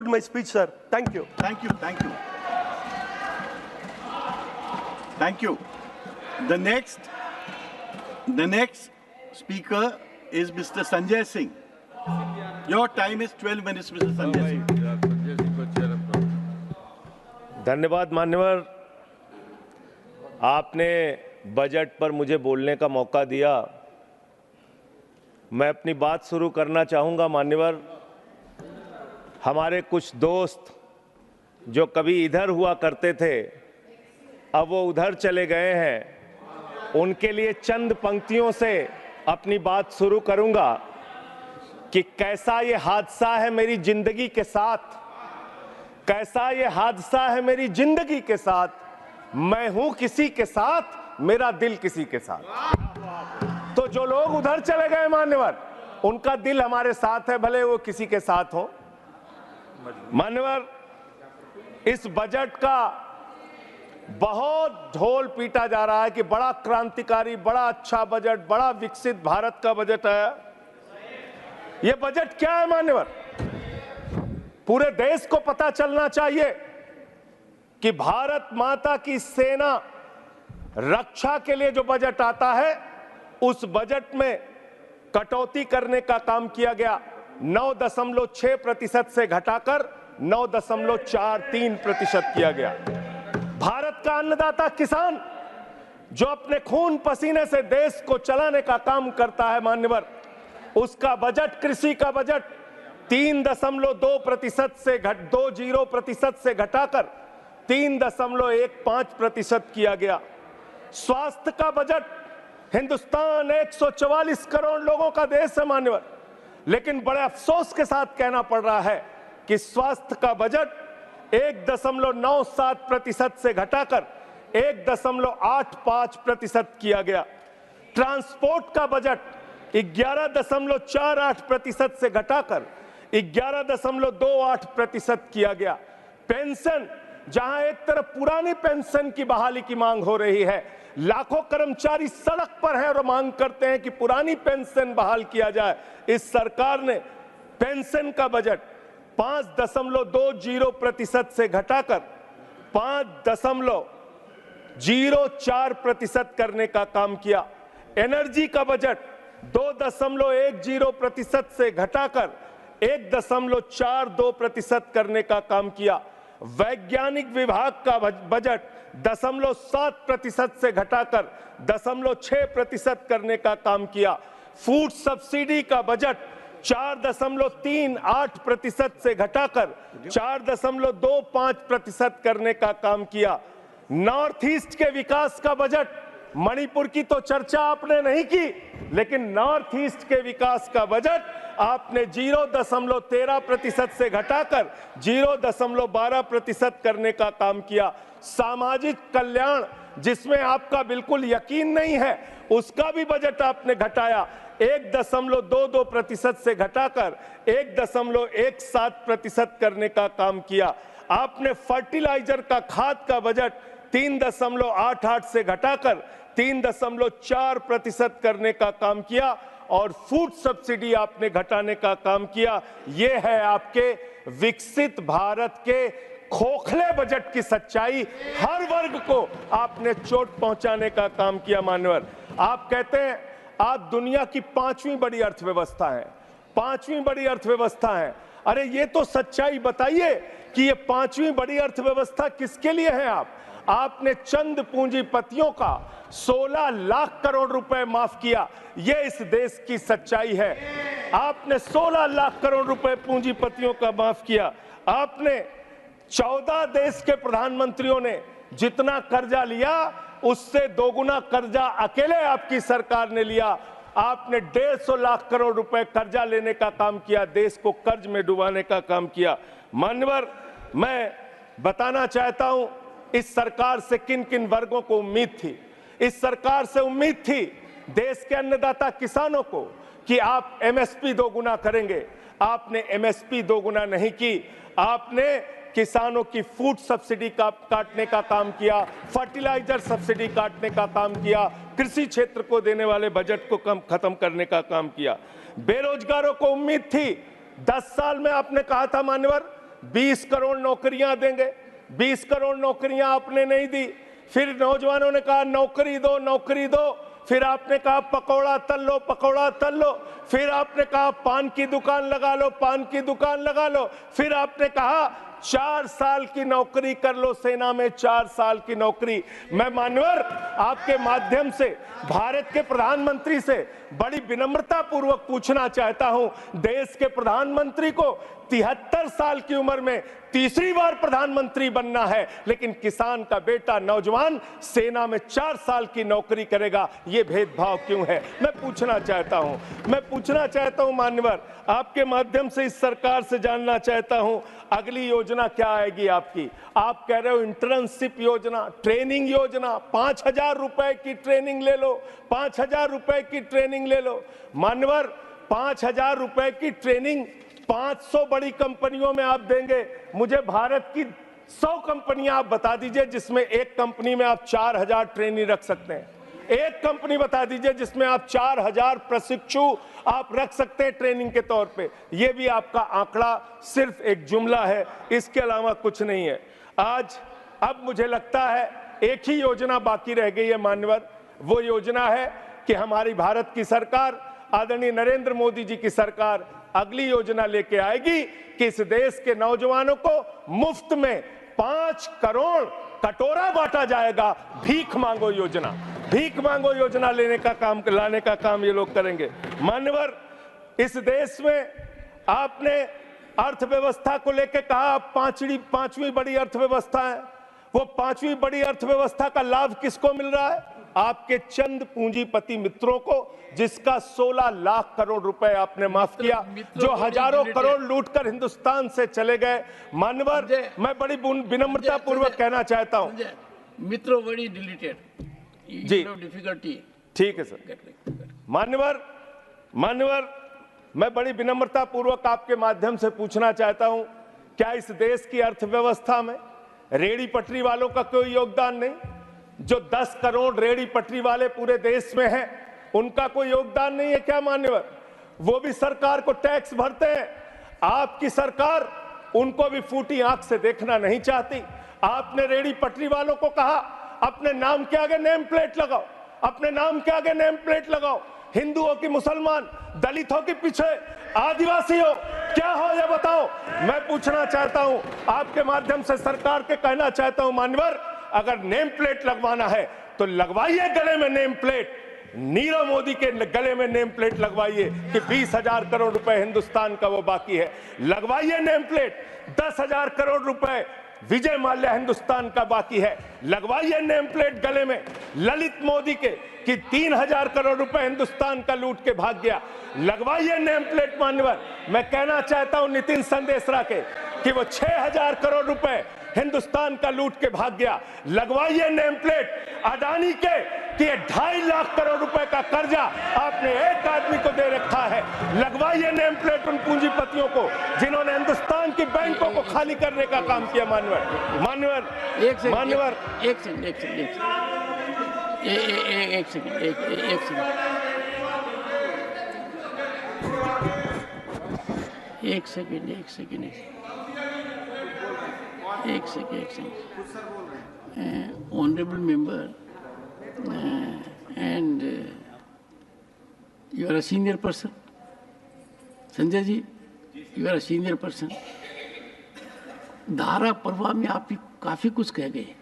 my speech, sir. Thank you. Thank you. Thank you. Thank you. The next speaker is Mr. Sanjay Singh. Your time is 12 minutes, Mr. Sanjay Singh. धन्यवाद मान्यवर, आपने budget पर मुझे बोलने का मौका दिया। मैं अपनी बात शुरू करना चाहूँगा मान्यवर। हमारे कुछ दोस्त जो कभी इधर हुआ करते थे, अब वो उधर चले गए हैं। उनके लिए चंद पंक्तियों से अपनी बात शुरू करूँगा कि कैसा ये हादसा है मेरी जिंदगी के साथ, कैसा ये हादसा है मेरी जिंदगी के साथ। मैं हूं किसी के साथ, मेरा दिल किसी के साथ। तो जो लोग उधर चले गए मान्यवर, उनका दिल हमारे साथ है, भले वो किसी के साथ हो। मान्यवर, इस बजट का बहुत ढोल पीटा जा रहा है कि बड़ा क्रांतिकारी, बड़ा अच्छा बजट, बड़ा विकसित भारत का बजट है। यह बजट क्या है मान्यवर? पूरे देश को पता चलना चाहिए कि भारत माता की सेना रक्षा के लिए जो बजट आता है, उस बजट में कटौती करने का काम किया गया। 9.6% से घटाकर 9.43% किया गया। भारत का अन्नदाता किसान जो अपने खून पसीने से देश को चलाने का काम करता है मान्यवर, उसका बजट, कृषि का बजट 3.2% से 20% से घटाकर 3.15% किया गया। स्वास्थ्य का बजट, हिंदुस्तान 144 करोड़ लोगों का देश है मान्यवर, लेकिन बड़े अफसोस के साथ कहना पड़ रहा है कि स्वास्थ्य का बजट 1.97% से घटाकर 1.85% किया गया। ट्रांसपोर्ट का बजट 11.48% से घटाकर 11.28% किया गया। पेंशन, जहां एक तरफ पुरानी पेंशन की बहाली की मांग हो रही है, लाखों कर्मचारी सड़क पर हैं और मांग करते हैं कि पुरानी पेंशन बहाल किया जाए। इस सरकार ने पेंशन का बजट 5.20% से घटाकर 5.04% करने का काम किया। एनर्जी का बजट 2.10% से घटाकर 1.42% करने का काम किया। वैज्ञानिक विभाग का बजट 0.7% से घटाकर 0.6% करने का काम किया। फूड सब्सिडी का बजट 4.38% से घटाकर 4.25% करने का काम किया। नॉर्थ ईस्ट के विकास का बजट, मणिपुर की तो चर्चा आपने नहीं की, लेकिन नॉर्थ ईस्ट के विकास का बजट आपने 0.13% से घटाकर 0.12% करने का काम किया। सामाजिक कल्याण, जिसमें आपका बिल्कुल यकीन नहीं है, उसका भी बजट आपने घटाया। 1.22% से घटाकर 1.17% करने का काम किया। आपने फर्टिलाइजर का, खाद का बजट 3.88 से घटाकर 3.4% करने का काम किया और फूड सब्सिडी आपने घटाने का काम किया। यह है आपके विकसित भारत के खोखले बजट की सच्चाई। हर वर्ग को आपने चोट पहुंचाने का काम किया मान्यवर। आप कहते हैं आप दुनिया की 5वीं बड़ी अर्थव्यवस्था है, 5वीं बड़ी अर्थव्यवस्था है। अरे ये तो सच्चाई बताइए कि ये 5वीं बड़ी अर्थव्यवस्था किसके लिए है? आपने चंद पूंजीपतियों का 16 लाख करोड़ रुपए माफ किया। ये इस देश की सच्चाई है। आपने 16 लाख करोड़ रुपए पूंजीपतियों का माफ किया। आपने 14 देश के प्रधानमंत्रियों ने जितना कर्जा लिया, उससे दोगुना कर्जा अकेले आपकी सरकार ने लिया। आपने 150 लाख करोड़ रुपए कर्जा लेने का काम किया, देश को कर्ज में डुबाने का काम किया। मान्यवर, मैं बताना चाहता हूं इस सरकार से किन किन वर्गों को उम्मीद थी। इस सरकार से उम्मीद थी देश के अन्नदाता किसानों को कि आप एमएसपी दोगुना करेंगे। आपने एमएसपी दोगुना नहीं की। आपने किसानों की फूड सब्सिडी का काटने का काम किया, फर्टिलाइजर सब्सिडी काटने का काम किया, कृषि क्षेत्र को देने वाले बजट को खत्म करने का काम किया। बेरोजगारों को उम्मीद थी 10 साल में आपने कहा था मान्यवर 20 करोड़ नौकरियां देंगे, 20 करोड़ नौकरियां आपने नहीं दी। फिर नौजवानों ने कहा नौकरी दो, नौकरी दो। फिर आपने कहा पकौड़ा तल लो, पकौड़ा तल लो। फिर आपने कहा पान की दुकान लगा लो, पान की दुकान लगा लो। फिर आपने कहा 4 साल की नौकरी कर लो सेना में, 4 साल की नौकरी। मैं मान्यवर आपके माध्यम से भारत के प्रधानमंत्री से बड़ी विनम्रता पूर्वक पूछना चाहता हूं, देश के प्रधानमंत्री को 73 साल की उम्र में तीसरी बार प्रधानमंत्री बनना है, लेकिन किसान का बेटा नौजवान सेना में 4 साल की नौकरी करेगा, ये भेदभाव क्यों है? मैं पूछना चाहता हूं मान्यवर, आपके माध्यम से इस सरकार से जानना चाहता हूं, अगली योजना क्या आएगी आपकी? आप कह रहे हो इंटर्नशिप योजना, ट्रेनिंग योजना, 5,000 रुपए की ट्रेनिंग ले लो, 5,000 रुपए की ट्रेनिंग ले लो। मान्यवर 5,000 रुपए की ट्रेनिंग 500 बड़ी कंपनियों में आप देंगे। मुझे भारत की 100 कंपनियां आप बता दीजिए जिसमें एक कंपनी में आप 4,000 ट्रेनी रख सकते हैं। एक कंपनी बता दीजिए जिसमें आप 4,000 प्रशिक्षु आप रख सकते हैं ट्रेनिंग के तौर पे। ये भी आपका आंकड़ा सिर्फ एक जुमला है, इसके अलावा कुछ नहीं है। अब मुझे लगता है एक ही योजना बाकी रह गई है मान्यवर, वो योजना है कि हमारी भारत की सरकार, आदरणीय नरेंद्र मोदी जी की सरकार अगली योजना लेके आएगी कि इस देश के नौजवानों को मुफ्त में 5 करोड़ कटोरा बांटा जाएगा। भीख मांगो योजना, भीख मांगो योजना लाने का काम ये लोग करेंगे। मान्यवर इस देश में आपने अर्थव्यवस्था को लेकर कहा पांचवी बड़ी अर्थव्यवस्था है। वो 5वीं बड़ी अर्थव्यवस्था का लाभ किसको मिल रहा है? आपके चंद पूंजीपति मित्रों को, जिसका 16 लाख करोड़ रुपए आपने माफ किया, जो हजारों करोड़ लूटकर हिंदुस्तान से चले गए। मान्यवर मैं बड़ी विनम्रता पूर्वक कहना चाहता हूं, मित्रों बड़ी डिलीटेड जी, डिफिकल्टी। ठीक है सर। मान्यवर मैं बड़ी विनम्रता पूर्वक आपके माध्यम से पूछना चाहता हूं, क्या इस देश की अर्थव्यवस्था में रेहड़ी पटरी वालों का कोई योगदान नहीं? जो 10 करोड़ रेहड़ी पटरी वाले पूरे देश में हैं, उनका कोई योगदान नहीं है क्या मान्यवर? वो भी सरकार को टैक्स भरते हैं। आपकी सरकार उनको भी फूटी आंख से देखना नहीं चाहती। आपने रेहड़ी पटरी वालों को कहा अपने नाम के आगे नेम प्लेट लगाओ, अपने नाम के आगे नेम प्लेट लगाओ। हिंदुओं की, मुसलमान, दलितों के पीछे आदिवासी हो, क्या हो ये बताओ। मैं पूछना चाहता हूं, आपके माध्यम से सरकार के कहना चाहता हूं मान्यवर, अगर नेम प्लेट लगवाना है तो लगवाइए गले में नेम प्लेट। नीरव मोदी के गले में नेम प्लेट लगवाइए कि 20,000 करोड़ रुपए हिंदुस्तान का वो बाकी है। लगवाइए नेम प्लेट। 10,000 करोड़ रुपए विजय माल्या हिंदुस्तान का बाकी है। लगवाइए नेम प्लेट गले में ललित मोदी के कि 3,000 करोड़ रुपए हिंदुस्तान का लूट के भाग गया। लगवाइए नेम प्लेट मान्यवर। मैं कहना चाहता हूं नितिन संदेशरा के कि वो 6,000 करोड़ रुपए हिंदुस्तान का लूट के भाग गया। लगवाइए नेम प्लेट अडानी के कि 2.5 लाख करोड़ रुपए का कर्जा आपने एक आदमी को दे रखा है। लगवाइए नेम प्लेट उन पूंजीपतियों को जिन्होंने हिंदुस्तान की बैंकों को खाली करने का काम किया। एक second. Honorable member, and you are a senior person. Sanjay ji, you are a senior person. धारा प्रवाह में आप काफी कुछ कह गए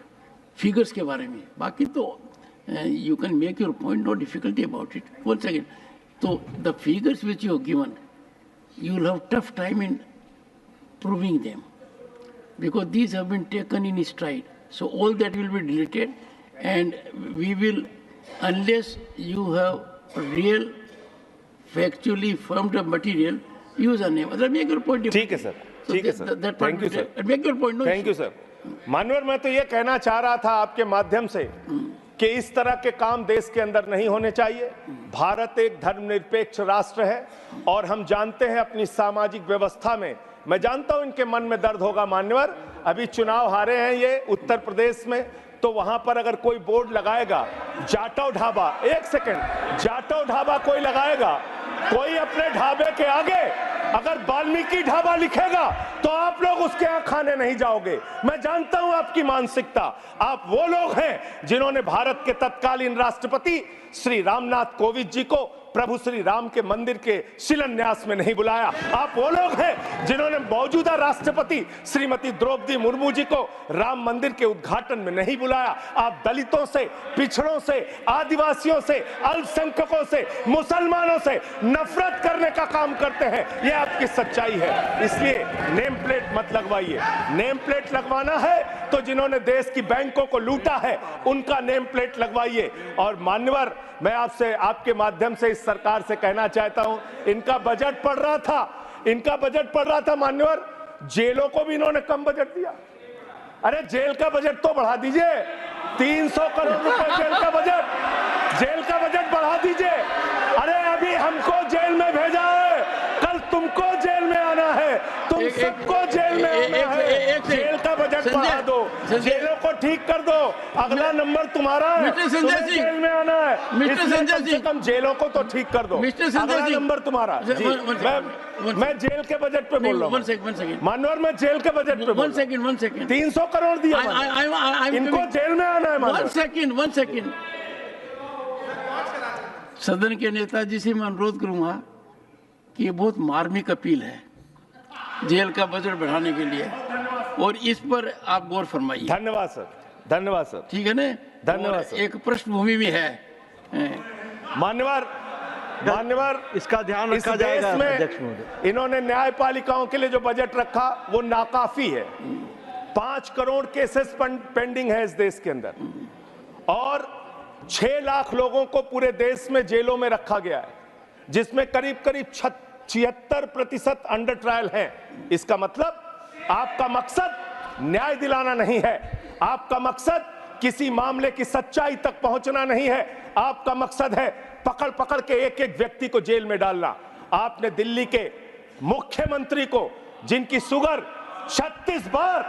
फिगर्स के बारे में, बाकी तो you can make your point, no difficulty about it. One second. So the figures which you have given, you will have tough time in proving them, because these have been taken in stride. So all that will be deleted, and we will, unless you have real, factually firmed up material, use a name. Make your point. ठीक है sir, ठीक है sir, thank you sir, Make your point. No thank you sir. मानवर मैं तो ये कहना चाह रहा था आपके माध्यम से कि इस तरह के काम देश के अंदर नहीं होने चाहिए। भारत एक धर्मनिरपेक्ष राष्ट्र है और हम जानते हैं अपनी सामाजिक व्यवस्था में, मैं जानता हूं इनके मन में दर्द होगा मान्यवर, अभी चुनाव हारे हैं ये उत्तर प्रदेश में, तो वहां पर अगर कोई बोर्ड लगाएगा जाटव ढाबा, एक सेकंड, जाटव ढाबा कोई लगाएगा, कोई अपने ढाबे के आगे अगर वाल्मीकि ढाबा लिखेगा तो आप लोग उसके यहाँ खाने नहीं जाओगे। मैं जानता हूं आपकी मानसिकता। आप वो लोग हैं जिन्होंने भारत के तत्कालीन राष्ट्रपति श्री रामनाथ कोविंद जी को प्रभु श्री राम के मंदिर के शिलान्यास में नहीं बुलाया। आप वो लोग हैं जिन्होंने मौजूदा राष्ट्रपति श्रीमती द्रौपदी मुर्मू जी को राम मंदिर के उद्घाटन में नहीं बुलाया। आप दलितों से, पिछड़ों से, आदिवासियों से, अल्पसंख्यकों से, मुसलमानों से नफरत करने का काम करते हैं। ये आपकी सच्चाई है। इसलिए नेम प्लेट मत लगवाइए। नेम प्लेट लगवाना है तो जिन्होंने देश की बैंकों को लूटा है उनका नेम प्लेट लगवाइए। और मान्यवर, मैं आपसे, आपके माध्यम से इस सरकार से कहना चाहता हूं, इनका बजट पढ़ रहा था मान्यवर, जेलों को भी इन्होंने कम बजट दिया। अरे जेल का बजट तो बढ़ा दीजिए, 300 करोड़ रुपए जेल का बजट बढ़ा दीजिए। अरे अभी हमको जेल में भेजा है, कल तुमको जेल में आना है, तुम सबको जेल में आना है। जेल का बजट बढ़ा दो, जेलों को ठीक कर दो, अगला नंबर तुम्हारा है, तुम्हें जेल में आना है। कम से कम जेलों को तो ठीक कर दो, अगला नंबर तुम्हारा। मैं जेल के बजट पे बोल रहा हूँ मानवर, मैं जेल के बजट पे 1 सेकंड 300 करोड़ दिया, इनको जेल में आना है। 1 सेकंड सदन के नेताजी से मैं अनुरोध करूंगा कि ये बहुत मार्मिक अपील है जेल का बजट बढ़ाने के लिए, और इस पर आप गौर फरमाइए। धन्यवाद सर, धन्यवाद सर। ठीक है ना, धन्यवाद सर। एक पृष्ठभूमि भी है मान्यवर, इसका ध्यान रखा जाएगा। अध्यक्ष महोदय, इन्होंने न्यायपालिकाओं के लिए जो बजट रखा वो नाकाफी है। 5 करोड़ केसेस पेंडिंग है इस देश के अंदर, और 6 लाख लोगों को पूरे देश में जेलों में रखा गया है, जिसमें करीब 76% अंडर ट्रायल है। इसका मतलब आपका मकसद न्याय दिलाना नहीं है, आपका मकसद किसी मामले की सच्चाई तक पहुंचना नहीं है, आपका मकसद है पकड़ पकड़ के एक एक व्यक्ति को जेल में डालना। आपने दिल्ली के मुख्यमंत्री को, जिनकी शुगर 36 बार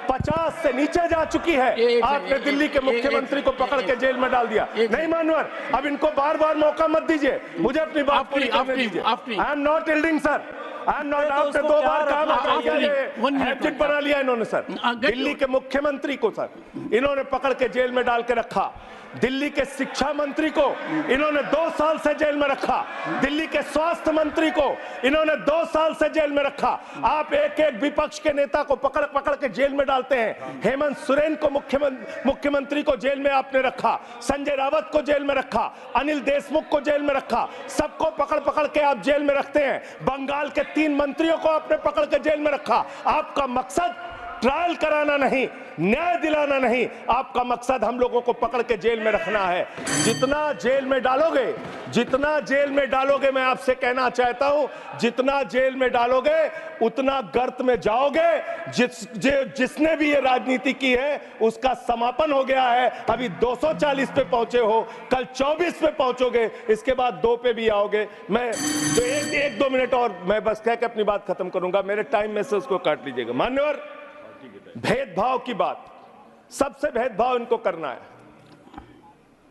50 से नीचे जा चुकी है, आपने दिल्ली के मुख्यमंत्री को पकड़ के जेल में डाल दिया। नहीं मानवर, अब इनको बार बार मौका मत दीजिए, मुझे अपनी बात पूरी करने दीजिए। I am not yielding sir, I am not. आपने 2 बार काम हैबिट बना लिया इन्होंने सर। दिल्ली के मुख्यमंत्री को सर इन्होंने पकड़ के जेल में डाल के रखा, दिल्ली के शिक्षा मंत्री को इन्होंने 2 साल से जेल में रखा, दिल्ली के स्वास्थ्य मंत्री को इन्होंने 2 साल से जेल में रखा। आप एक एक विपक्ष के नेता को पकड़ पकड़ के जेल में डालते हैं। हेमंत सोरेन को मुख्यमंत्री को जेल में आपने रखा, संजय रावत को जेल में रखा, अनिल देशमुख को जेल में रखा, सबको पकड़ पकड़ के आप जेल में रखते हैं। बंगाल के 3 मंत्रियों को आपने पकड़ के जेल में रखा। आपका मकसद ट्रायल कराना नहीं, न्याय दिलाना नहीं, आपका मकसद हम लोगों को पकड़ के जेल में रखना है। जितना जेल में डालोगे, मैं आपसे कहना चाहता हूं, जितना जेल में डालोगे उतना गर्त में जाओगे। जिसने भी ये राजनीति की है उसका समापन हो गया है। अभी 240 पे पहुंचे हो, कल 24 पे पहुंचोगे, इसके बाद 2 पे भी आओगे। मैं तो 1-2 मिनट और मैं बस कह के अपनी बात खत्म करूंगा, मेरे टाइम में से उसको काट लीजिएगा। मान्यवर, भेदभाव की बात, सबसे भेदभाव इनको करना है।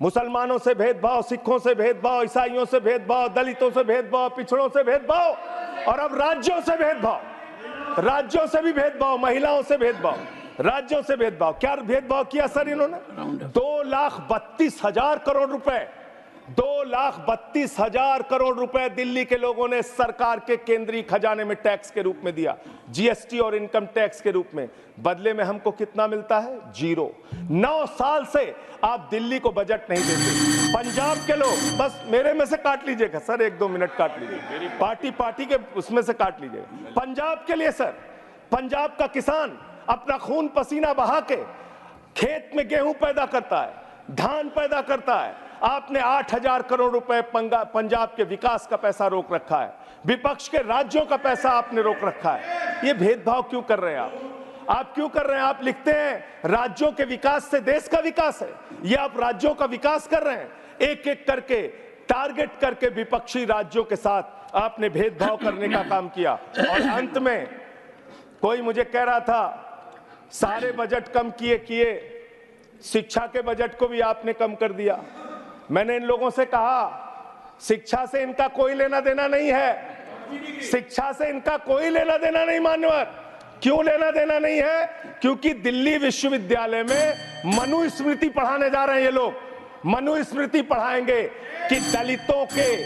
मुसलमानों से भेदभाव, सिखों से भेदभाव, ईसाइयों से भेदभाव, दलितों से भेदभाव, पिछड़ों से भेदभाव, और अब राज्यों से भेदभाव, राज्यों से भी भेदभाव, महिलाओं से भेदभाव, राज्यों से भेदभाव। क्या भेदभाव किया सर इन्होंने? 2,32,000 करोड़ रुपए, 2,32,000 करोड़ रुपए दिल्ली के लोगों ने सरकार के केंद्रीय खजाने में टैक्स के रूप में दिया, जीएसटी और इनकम टैक्स के रूप में। बदले में हमको कितना मिलता है? 0। 9 साल से आप दिल्ली को बजट नहीं देते। पंजाब के लोग, बस मेरे में से काट लीजिएगा सर, 1-2 मिनट काट लीजिए, पार्टी के उसमें से काट लीजिएगा। पंजाब के लिए सर, पंजाब का किसान अपना खून पसीना बहा के खेत में गेहूं पैदा करता है, धान पैदा करता है। आपने 8,000 करोड़ रुपए पंजाब के विकास का पैसा रोक रखा है, विपक्ष के राज्यों का पैसा आपने रोक रखा है। ये भेदभाव क्यों कर रहे हैं आप क्यों कर रहे हैं? आप लिखते हैं राज्यों के विकास से देश का विकास है, ये आप राज्यों का विकास कर रहे हैं। एक एक करके टारगेट करके विपक्षी राज्यों के साथ आपने भेदभाव करने का काम किया। और अंत में कोई मुझे कह रहा था सारे बजट कम किए, शिक्षा के बजट को भी आपने कम कर दिया। मैंने इन लोगों से कहा शिक्षा से इनका कोई लेना देना नहीं है, शिक्षा से इनका कोई लेना देना नहीं मान्यवर। क्यों लेना देना नहीं है? क्योंकि दिल्ली विश्वविद्यालय में मनुस्मृति पढ़ाने जा रहे हैं ये लोग। मनुस्मृति पढ़ाएंगे कि दलितों के,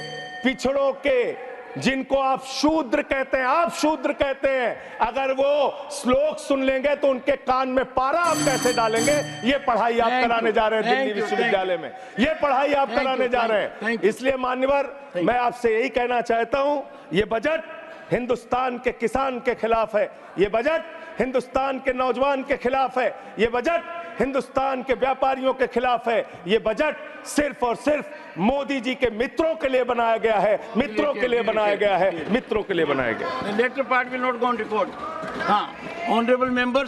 पिछड़ों के, जिनको आप शूद्र कहते हैं, आप शूद्र कहते हैं, अगर वो श्लोक सुन लेंगे तो उनके कान में पारा आप कैसे डालेंगे? ये पढ़ाई आप कराने जा रहे हैं दिल्ली विश्वविद्यालय में। ये पढ़ाई आप कराने जा रहे हैं। इसलिए मान्यवर, मैं आपसे यही कहना चाहता हूं, ये बजट हिंदुस्तान के किसान के खिलाफ है, ये बजट हिंदुस्तान के नौजवान के खिलाफ है, ये बजट हिंदुस्तान के व्यापारियों के खिलाफ है, ये बजट सिर्फ और सिर्फ मोदी जी के मित्रों के लिए बनाया गया है, मित्रों के लिए बनाया गया है, मित्रों के लिए बनाया गया है। The later part will not go on record. हाँ, honorable members.